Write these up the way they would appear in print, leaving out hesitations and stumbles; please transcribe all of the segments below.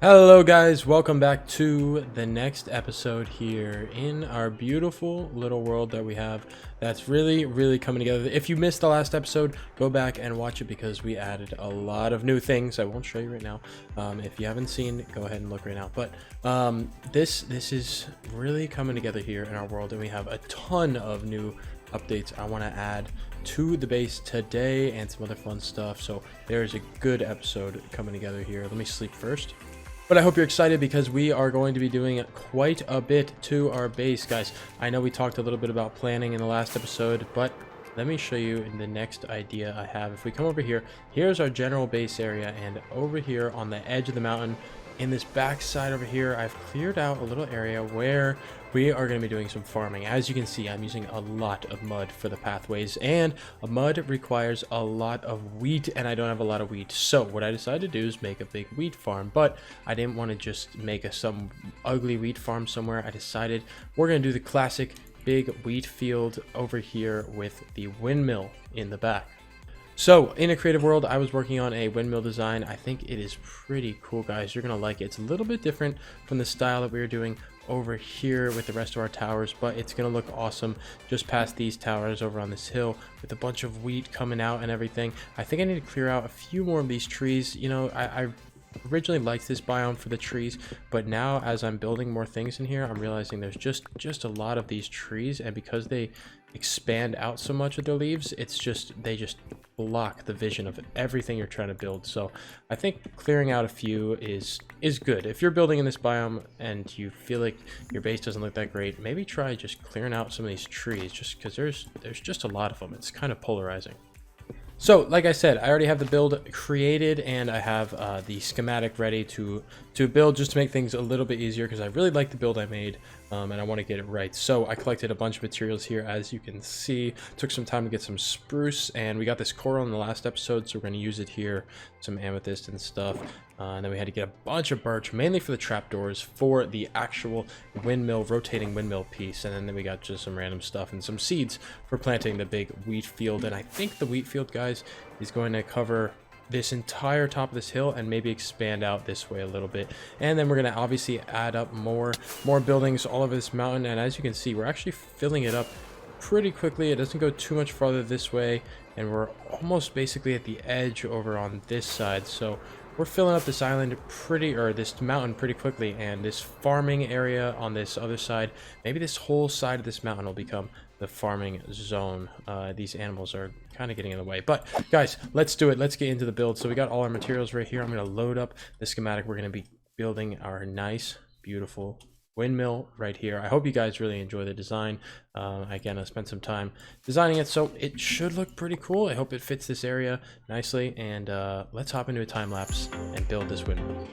Hello guys, welcome back to the next episode here in our beautiful little world that we have that's really coming together. If you missed the last episode, go back and watch it because we added a lot of new things. I won't show you right now. If you haven't seen, go ahead and look right now. But this is really coming together here in our world, and we have a ton of new updates I want to add to the base today and some other fun stuff. So there's a good episode coming together here. Let me sleep first. But I hope you're excited because we are going to be doing quite a bit to our base, guys. I know we talked a little bit about planning in the last episode, but let me show you the next idea I have. If we come over here, here's our general base area, and over here on the edge of the mountain, in this back side over here, I've cleared out a little area where we are going to be doing some farming. As you can see, I'm using a lot of mud for the pathways, and mud requires a lot of wheat, and I don't have a lot of wheat. So what I decided to do is make a big wheat farm, but I didn't want to just make some ugly wheat farm somewhere. I decided we're going to do the classic big wheat field over here with the windmill in the back. So in a creative world, I was working on a windmill design. I think it is pretty cool, guys. You're gonna like it. It's a little bit different from the style that we were doing over here with the rest of our towers, but it's gonna look awesome just past these towers over on this hill with a bunch of wheat coming out and everything. I think I need to clear out a few more of these trees. You know, I originally liked this biome for the trees, but now as I'm building more things in here, I'm realizing there's just a lot of these trees, and because they expand out so much with their leaves, they just block the vision of everything you're trying to build. So I think clearing out a few is good. If you're building in this biome and you feel like your base doesn't look that great, maybe try just clearing out some of these trees, just because there's just a lot of them. It's kind of polarizing. So, like I said, I already have the build created, and I have the schematic ready to build, just to make things a little bit easier, because I really like the build I made, and I want to get it right. So I collected a bunch of materials here, as you can see. Took some time to get some spruce, and we got this coral in the last episode, so we're going to use it here, some amethyst and stuff. And then we had to get a bunch of birch, mainly for the trapdoors, for the actual windmill, rotating windmill piece. And then we got just some random stuff and some seeds for planting the big wheat field. And I think the wheat field, guys, is going to cover this entire top of this hill and maybe expand out this way a little bit. And then we're going to obviously add up more buildings all over this mountain. And as you can see, we're actually filling it up pretty quickly. It doesn't go too much farther this way, and we're almost basically at the edge over on this side. So we're filling up this island this mountain pretty quickly, and this farming area on this other side, maybe this whole side of this mountain will become the farming zone. These animals are kind of getting in the way, but guys, let's do it. Let's get into the build. So we got all our materials right here. I'm going to load up the schematic. We're going to be building our nice, beautiful windmill right here. I hope you guys really enjoy the design. Again, I spent some time designing it, so it should look pretty cool. I hope it fits this area nicely, and let's hop into a time lapse and build this windmill.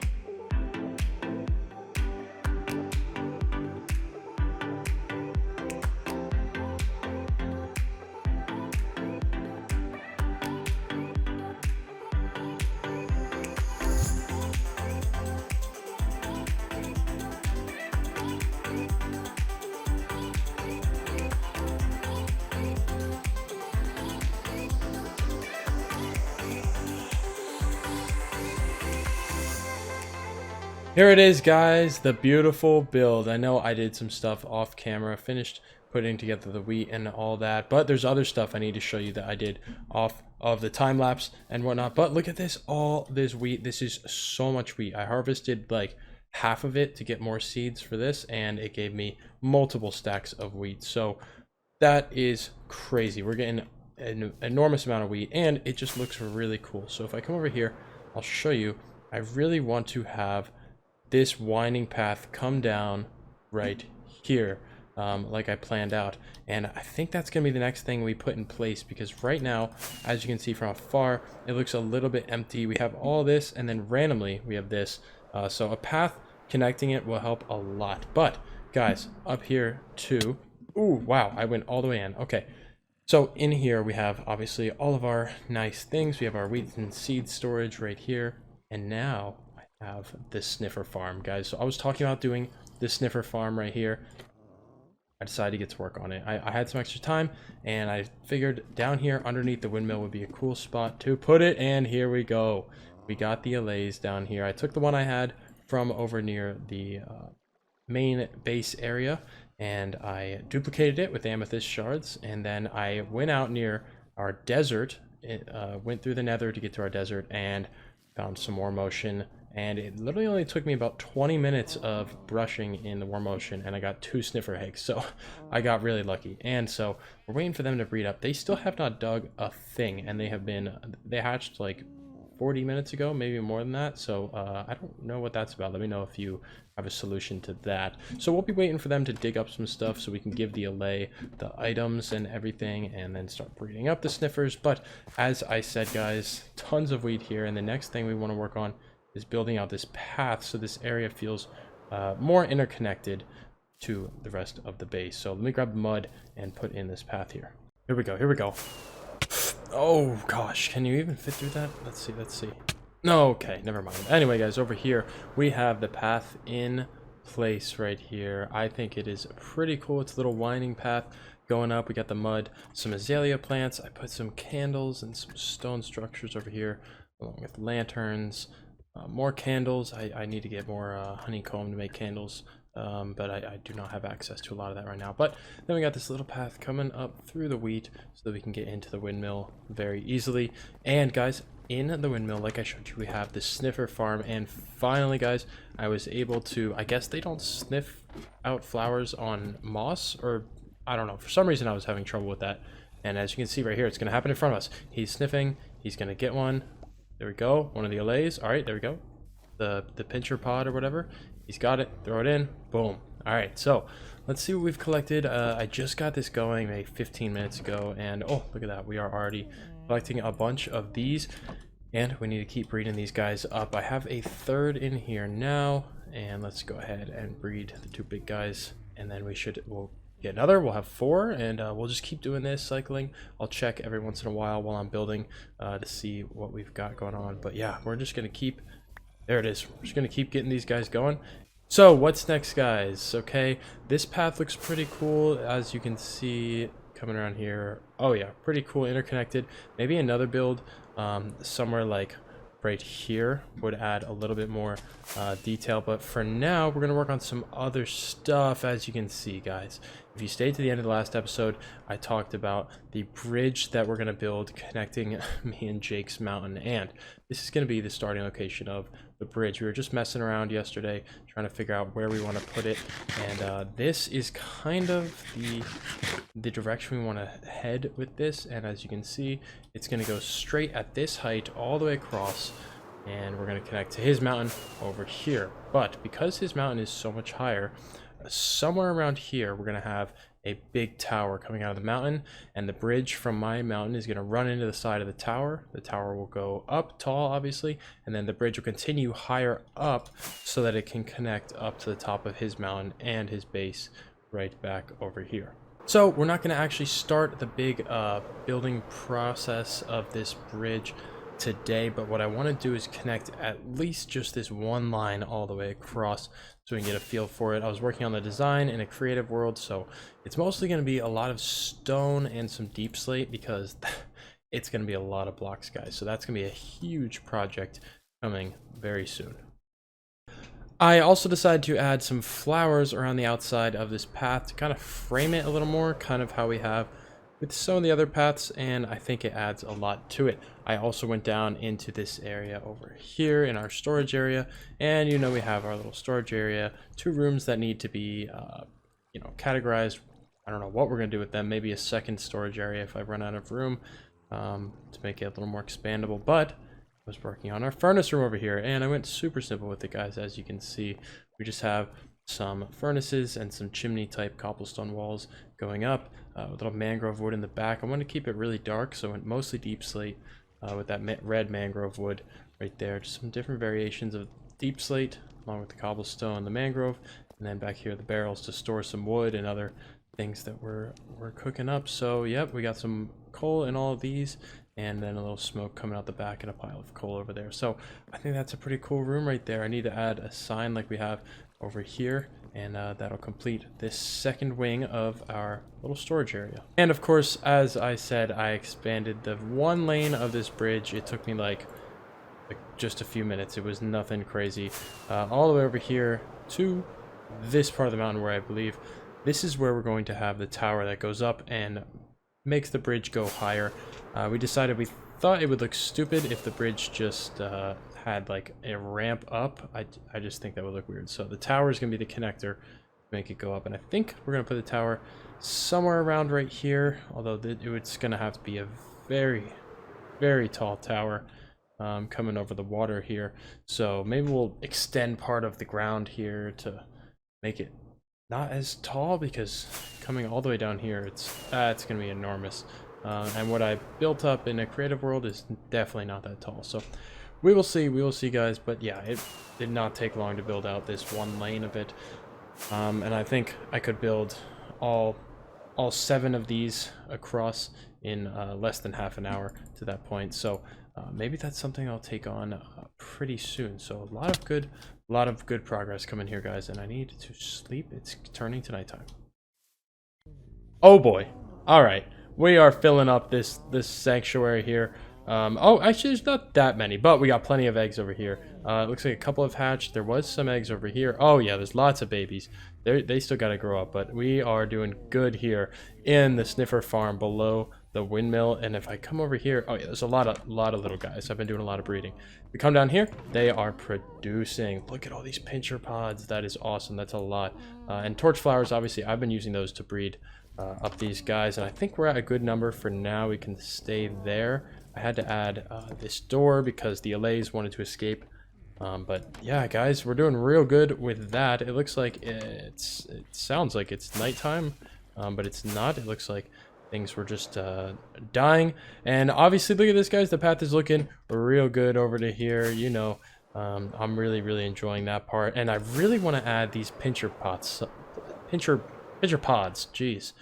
Here it is, guys, the beautiful build. I know I did some stuff off camera, finished putting together the wheat and all that, but there's other stuff I need to show you that I did off of the time lapse and whatnot. But look at this, all this wheat. This is so much wheat. I harvested like half of it to get more seeds for this, and it gave me multiple stacks of wheat. So that is crazy. We're getting an enormous amount of wheat, and it just looks really cool. So if I come over here, I'll show you. I really want to have this winding path come down right here, like I planned out, and I think that's gonna be the next thing we put in place, because right now, as you can see from afar, it looks a little bit empty. We have all this, and then randomly we have this, so a path connecting it will help a lot. But guys, up here too, ooh, wow, I went all the way in. Okay, so in here we have obviously all of our nice things. We have our wheat and seed storage right here, and now have this sniffer farm, guys. So I was talking about doing this sniffer farm right here. I decided to get to work on it. I had some extra time, and I figured down here underneath the windmill would be a cool spot to put it, and here we go. We got the allays down here. I took the one I had from over near the main base area, and I duplicated it with amethyst shards, and then I went out near our desert, went through the nether to get to our desert, and found some more motion. And it literally only took me about 20 minutes of brushing in the warm ocean, and I got 2 sniffer eggs, so I got really lucky. And so we're waiting for them to breed up. They still have not dug a thing, and they hatched like 40 minutes ago, maybe more than that. So I don't know what that's about. Let me know if you have a solution to that. So we'll be waiting for them to dig up some stuff so we can give the allay the items and everything, and then start breeding up the sniffers. But as I said, guys, tons of wheat here, and the next thing we want to work on is building out this path so this area feels more interconnected to the rest of the base. So let me grab mud and put in this path here. Here we go, here we go. Oh gosh, can you even fit through that? Let's see, let's see. No, okay, never mind. Anyway, guys, over here we have the path in place right here. I think it is pretty cool. It's a little winding path going up. We got the mud, some azalea plants. I put some candles and some stone structures over here, along with lanterns. More candles. I need to get more honeycomb to make candles, but I do not have access to a lot of that right now. But then we got this little path coming up through the wheat so that we can get into the windmill very easily. And guys, in the windmill, like I showed you, we have the sniffer farm. And finally, guys, I was able to, I guess they don't sniff out flowers on moss, or I don't know, for some reason I was having trouble with that. And as you can see right here, it's going to happen in front of us. He's sniffing, he's going to get one. There we go, one of the allays. All right, there we go. The pincher pod or whatever. He's got it, throw it in, boom. All right, so let's see what we've collected. I just got this going maybe 15 minutes ago, and oh, look at that. We are already collecting a bunch of these, and we need to keep breeding these guys up. I have a third in here now, and let's go ahead and breed the 2 big guys, and then we'll get another. We'll have 4, and we'll just keep doing this cycling. I'll check every once in a while I'm building to see what we've got going on. But yeah, we're just gonna keep, there it is, we're just gonna keep getting these guys going. So what's next, guys? Okay, this path looks pretty cool, as you can see coming around here. Oh yeah, pretty cool, interconnected. Maybe another build somewhere like right here would add a little bit more detail, but for now we're gonna work on some other stuff. As you can see, guys, if you stayed to the end of the last episode, I talked about the bridge that we're gonna build connecting me and Jake's mountain, and this is gonna be the starting location of the bridge. We were just messing around yesterday trying to figure out where we want to put it, and this is kind of the direction we want to head with this. And as you can see, it's going to go straight at this height all the way across, and we're going to connect to his mountain over here. But because his mountain is so much higher, somewhere around here we're going to have a big tower coming out of the mountain, and the bridge from my mountain is going to run into the side of the tower. The tower will go up tall, obviously, and then the bridge will continue higher up so that it can connect up to the top of his mountain and his base right back over here. So we're not going to actually start the big building process of this bridge today, but what I want to do is connect at least just this one line all the way across so we can get a feel for it. I was working on the design in a creative world, so it's mostly going to be a lot of stone and some deep slate, because it's going to be a lot of blocks, guys. So that's going to be a huge project coming very soon. I also decided to add some flowers around the outside of this path to kind of frame it a little more, kind of how we have with some of the other paths, and I think it adds a lot to it. I also went down into this area over here in our storage area, and you know, we have our little storage area, 2 rooms that need to be categorized. I don't know what we're gonna do with them. Maybe a second storage area if I run out of room, to make it a little more expandable. But I was working on our furnace room over here, and I went super simple with it, guys. As you can see, we just have some furnaces and some chimney type cobblestone walls going up, with a little mangrove wood in the back. I want to keep it really dark, so I went mostly deep slate with that red mangrove wood right there. Just some different variations of deep slate along with the cobblestone, the mangrove, and then back here the barrels to store some wood and other things that we're cooking up. So yep, we got some coal in all of these, and then a little smoke coming out the back and a pile of coal over there. So I think that's a pretty cool room right there. I need to add a sign like we have over here, and that'll complete this second wing of our little storage area. And of course, as I said, I expanded the one lane of this bridge. It took me like like just a few minutes. It was nothing crazy. All the way over here to this part of the mountain where I believe this is where we're going to have the tower that goes up and makes the bridge go higher. We decided we thought it would look stupid if the bridge just had like a ramp up. I just think that would look weird. So the tower is going to be the connector to make it go up. And I think we're going to put the tower somewhere around right here. Although it's going to have to be a very, very tall tower coming over the water here. So maybe we'll extend part of the ground here to make it not as tall, because coming all the way down here, it's going to be enormous. And what I built up in a creative world is definitely not that tall. So we will see, guys. But yeah, it did not take long to build out this one lane of it. And I think I could build all 7 of these across in less than half an hour to that point. So maybe that's something I'll take on pretty soon. So a lot of good progress coming here, guys. And I need to sleep. It's turning to nighttime. Oh boy! All right, we are filling up this sanctuary here. Oh, actually, there's not that many, but we got plenty of eggs over here. It looks like a couple have hatched. There was some eggs over here. Oh yeah, there's lots of babies. They still got to grow up, but we are doing good here in the Sniffer farm below the windmill. And if I come over here, oh yeah, there's a lot of little guys. I've been doing a lot of breeding. We come down here, they are producing. Look at all these pincher pods. That is awesome. That's a lot. And torch flowers, obviously, I've been using those to breed up these guys, and I think we're at a good number for now. We can stay there. I had to add this door because the allays wanted to escape. But yeah, guys, we're doing real good with that. It looks like it sounds like it's nighttime, but it's not. It looks like things were just dying. And obviously, look at this, guys. The path is looking real good over to here. You know, I'm really enjoying that part. And I really want to add these pincher pods, pincher pods, jeez,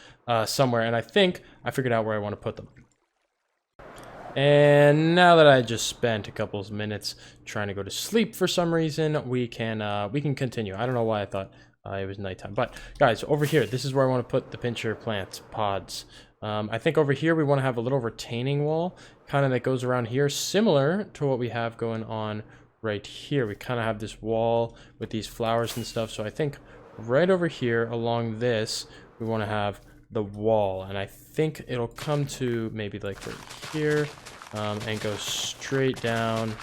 somewhere. And I think I figured out where I want to put them. And now that I just spent a couple of minutes trying to go to sleep for some reason, we can continue. I don't know why I thought it was nighttime. But guys, over here, this is where I want to put the pincher plant pods. I think over here we want to have a little retaining wall kind of that goes around here, similar to what we have going on right here. We kind of have this wall with these flowers and stuff. So I think right over here along this, we want to have the wall, and I think it'll come to maybe like right here, and go straight down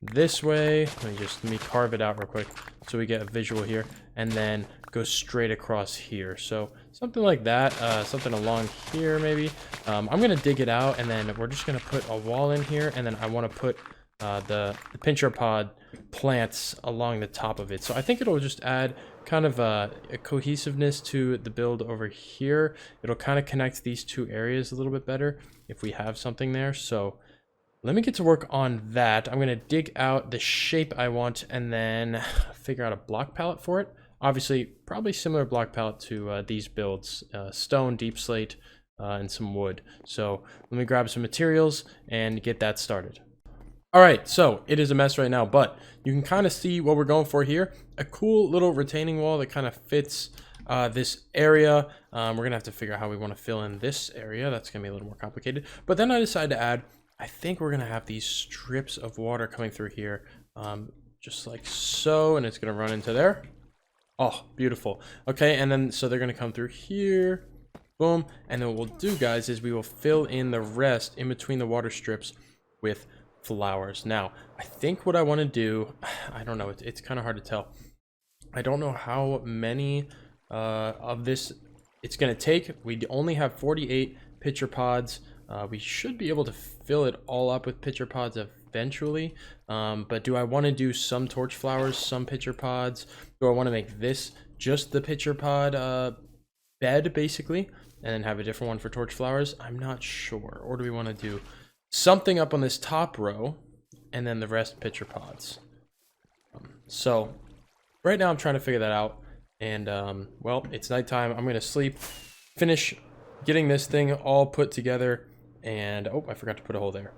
this way. Let me carve it out real quick so we get a visual here, and then go straight across here. So something like that, something along here maybe. I'm gonna dig it out, and then we're just gonna put a wall in here, and then I want to put the pincher pod plants along the top of it. So I think it'll just add kind of a cohesiveness to the build over here. It'll kind of connect these two areas a little bit better if we have something there. So let me get to work on that. I'm going to dig out the shape I want and then figure out a block palette for it. Obviously, probably similar block palette to these builds, stone, deep slate, and some wood. So let me grab some materials and get that started. All right, so it is a mess right now, but you can kind of see what we're going for here. A cool little retaining wall that kind of fits this area. We're going to have to figure out how we want to fill in this area. That's going to be a little more complicated. But then I decided to add, I think we're going to have these strips of water coming through here, just like so, and it's going to run into there. Oh, beautiful. Okay, and then so they're going to come through here. Boom. And then what we'll do, guys, is we will fill in the rest in between the water strips with flowers. Now, I think what I want to do, I don't know, it's kind of hard to tell. I don't know how many of this it's going to take. We only have 48 pitcher pods. We should be able to fill it all up with pitcher pods eventually. But do I want to do some torch flowers, some pitcher pods? Do I want to make this just the pitcher pod bed, basically, and then have a different one for torch flowers? I'm not sure. Or do we want to do something up on this top row and then the rest pitcher pods? So right now I'm trying to figure that out, and well, it's nighttime. I'm gonna sleep, finish getting this thing all put together, and oh, I forgot to put a hole there,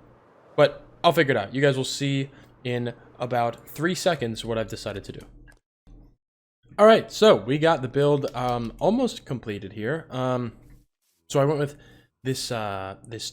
but I'll figure it out. You guys will see in about 3 seconds what I've decided to do. All right, so we got the build almost completed here. So I went with this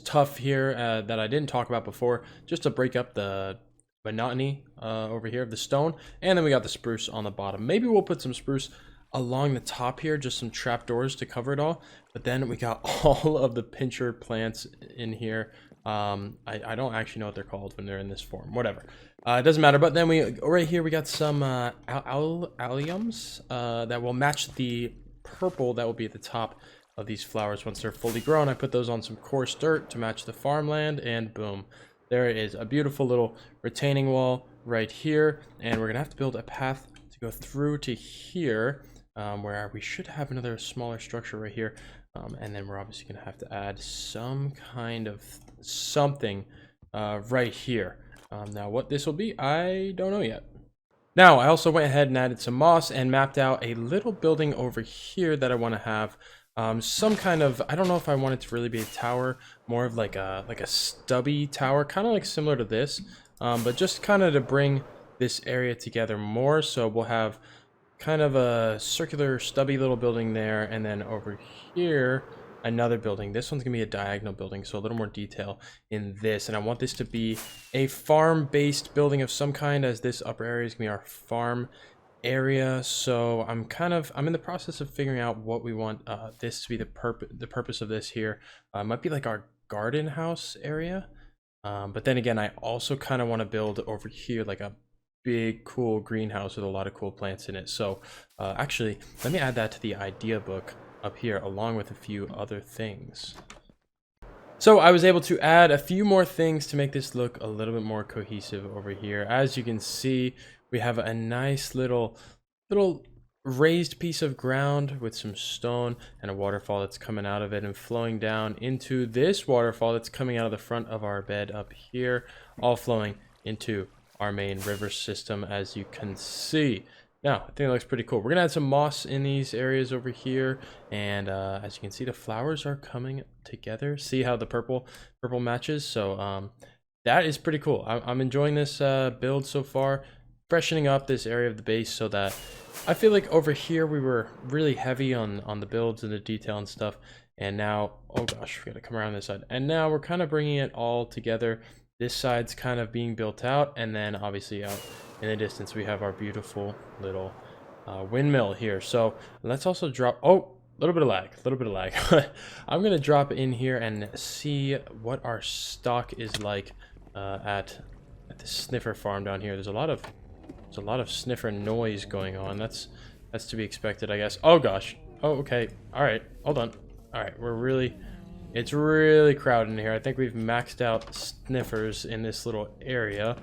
tuff here that I didn't talk about before, just to break up the monotony over here of the stone, and then we got the spruce on the bottom. Maybe we'll put some spruce along the top here, just some trapdoors to cover it all. But then we got all of the pincher plants in here. I don't actually know what they're called when they're in this form. Whatever, it doesn't matter. But then right here we got some alliums that will match the purple that will be at the top of these flowers once they're fully grown. I put those on some coarse dirt to match the farmland, and boom, there is a beautiful little retaining wall right here. And we're gonna have to build a path to go through to here, where we should have another smaller structure right here. And then we're obviously gonna have to add some kind of something right here. Now what this will be, I don't know yet. Now I also went ahead and added some moss and mapped out a little building over here that I want to have some kind of, I don't know if I want it to really be a tower, more of like a stubby tower, kind of like similar to this, but just kind of to bring this area together more. So we'll have kind of a circular stubby little building there, and then over here another building. This one's gonna be a diagonal building, so a little more detail in this. And I want this to be a farm-based building of some kind, as this upper area is gonna be our farm area. So I'm in the process of figuring out what we want this to be, the purpose of this here. It might be like our garden house area, but then again, I also kind of want to build over here like a big cool greenhouse with a lot of cool plants in it. So actually, let me add that to the idea book up here, along with a few other things. So I was able to add a few more things to make this look a little bit more cohesive over here. As you can see, we have a nice little raised piece of ground with some stone and a waterfall that's coming out of it and flowing down into this waterfall that's coming out of the front of our bed up here, all flowing into our main river system, as you can see. Now, I think it looks pretty cool. We're gonna add some moss in these areas over here, and as you can see, the flowers are coming together. See how the purple matches? So that is pretty cool. I'm enjoying this build so far, freshening up this area of the base, so that I feel like over here we were really heavy on the builds and the detail and stuff, and now, oh gosh, we gotta come around this side, and now we're kind of bringing it all together. This side's kind of being built out, and then obviously out in the distance we have our beautiful little windmill here. So let's also drop, oh, a little bit of lag. I'm gonna drop in here and see what our stock is like at the sniffer farm down here. There's a lot of sniffer noise going on. That's to be expected, I guess. Oh gosh. Oh, okay. All right, hold on. All right, it's really crowded in here. I think we've maxed out sniffers in this little area.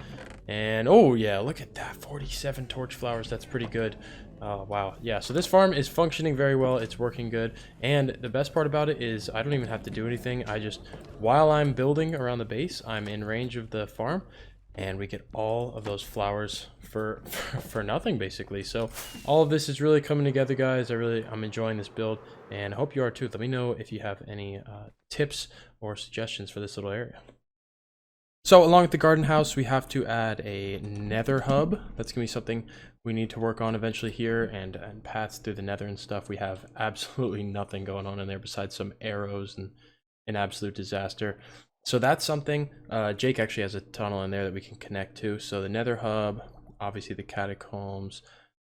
And oh yeah, look at that, 47 torch flowers. That's pretty good. Wow. Yeah, so this farm is functioning very well. It's working good. And the best part about it is I don't even have to do anything. While I'm building around the base, I'm in range of the farm, and we get all of those flowers for nothing, basically. So all of this is really coming together, guys. I'm enjoying this build, and I hope you are too. Let me know if you have any tips or suggestions for this little area. So along with the garden house, we have to add a nether hub. That's gonna be something we need to work on eventually here, and paths through the nether and stuff. We have absolutely nothing going on in there besides some arrows and an absolute disaster. So that's something. Jake actually has a tunnel in there that we can connect to. So the nether hub, obviously the catacombs,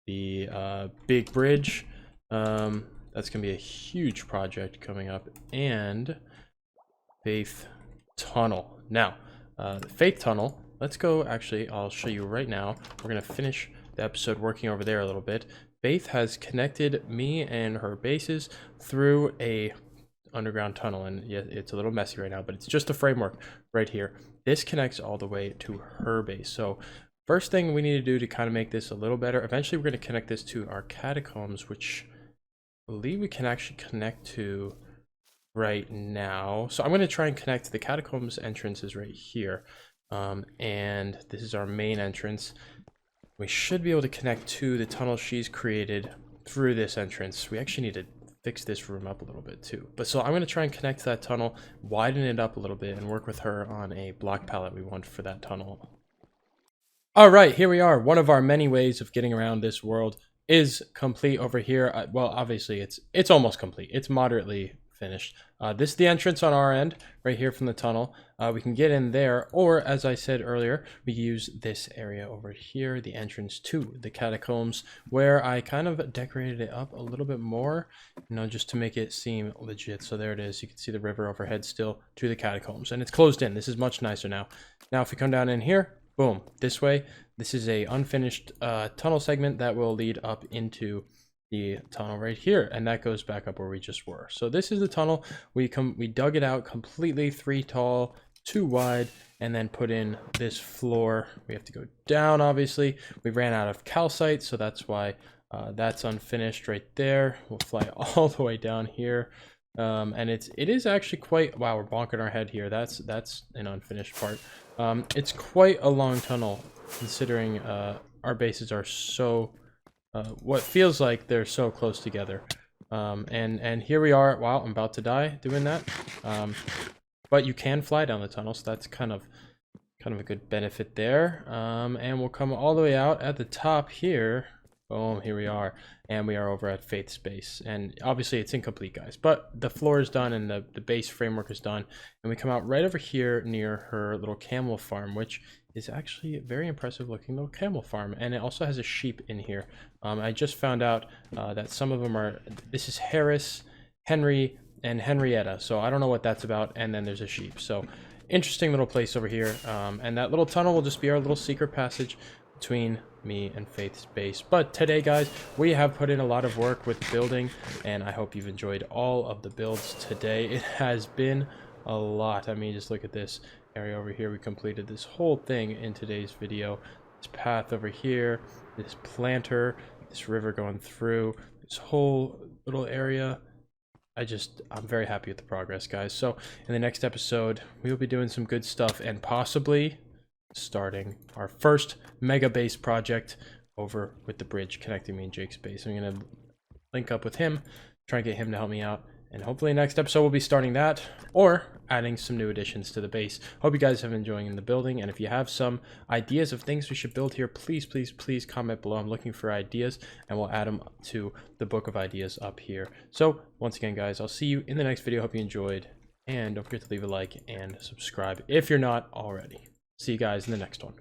the big bridge. That's gonna be a huge project coming up, and Faith Tunnel. Now, the Faith Tunnel, let's go, actually, I'll show you right now. We're gonna finish the episode working over there a little bit. Faith has connected me and her bases through a underground tunnel, and yeah, it's a little messy right now, but it's just a framework right here. This connects all the way to her base. So first thing we need to do to kind of make this a little better, eventually we're going to connect this to our catacombs, which I believe we can actually connect to right now. So I'm going to try and connect to the catacombs entrances right here, and this is our main entrance. We should be able to connect to the tunnel she's created through this entrance. We actually need to fix this room up a little bit too. But so I'm going to try and connect to that tunnel, widen it up a little bit, and work with her on a block palette we want for that tunnel. All right, here we are. One of our many ways of getting around this world is complete over here. Well, obviously it's almost complete. It's moderately finished. This is the entrance on our end, right here from the tunnel. We can get in there, or as I said earlier, we use this area over here, the entrance to the catacombs, where I kind of decorated it up a little bit more, you know, just to make it seem legit. So there it is. You can see the river overhead still to the catacombs, and it's closed in. This is much nicer now. Now, if we come down in here, boom, this way, this is a unfinished tunnel segment that will lead up into the tunnel right here, and that goes back up where we just were. So this is the tunnel. We dug it out completely, 3 tall, 2 wide, and then put in this floor. We have to go down, obviously. We ran out of calcite, so that's why that's unfinished right there. We'll fly all the way down here. And it is actually quite, wow, we're bonking our head here. That's an unfinished part. It's quite a long tunnel, considering our bases are so what feels like they're so close together. And here we are. Wow, I'm about to die doing that. But you can fly down the tunnel, so that's kind of a good benefit there. And we'll come all the way out at the top here. Boom, here we are. And we are over at Faith's base. And obviously it's incomplete, guys, but the floor is done and the base framework is done. And we come out right over here near her little camel farm, which is actually a very impressive looking little camel farm. And it also has a sheep in here. I just found out that some of them are, this is Harris, Henry, and Henrietta. So I don't know what that's about. And then there's a sheep. So interesting little place over here. And that little tunnel will just be our little secret passage between me and Faith's base. But today, guys, we have put in a lot of work with building, and I hope you've enjoyed all of the builds today. It has been a lot. I mean, just look at this area over here. We completed this whole thing in today's video. This path over here, this planter, this river going through, this whole little area. I'm very happy with the progress, guys. So in the next episode, we will be doing some good stuff and possibly starting our first mega base project over with the bridge connecting me and Jake's base. I'm gonna link up with him, try and get him to help me out, and hopefully next episode we'll be starting that or adding some new additions to the base. Hope you guys have been enjoying the building, and if you have some ideas of things we should build here, please comment below. I'm looking for ideas, and we'll add them to the book of ideas up here. So once again, guys, I'll see you in the next video. Hope you enjoyed, and don't forget to leave a like and subscribe if you're not already. See you guys in the next one.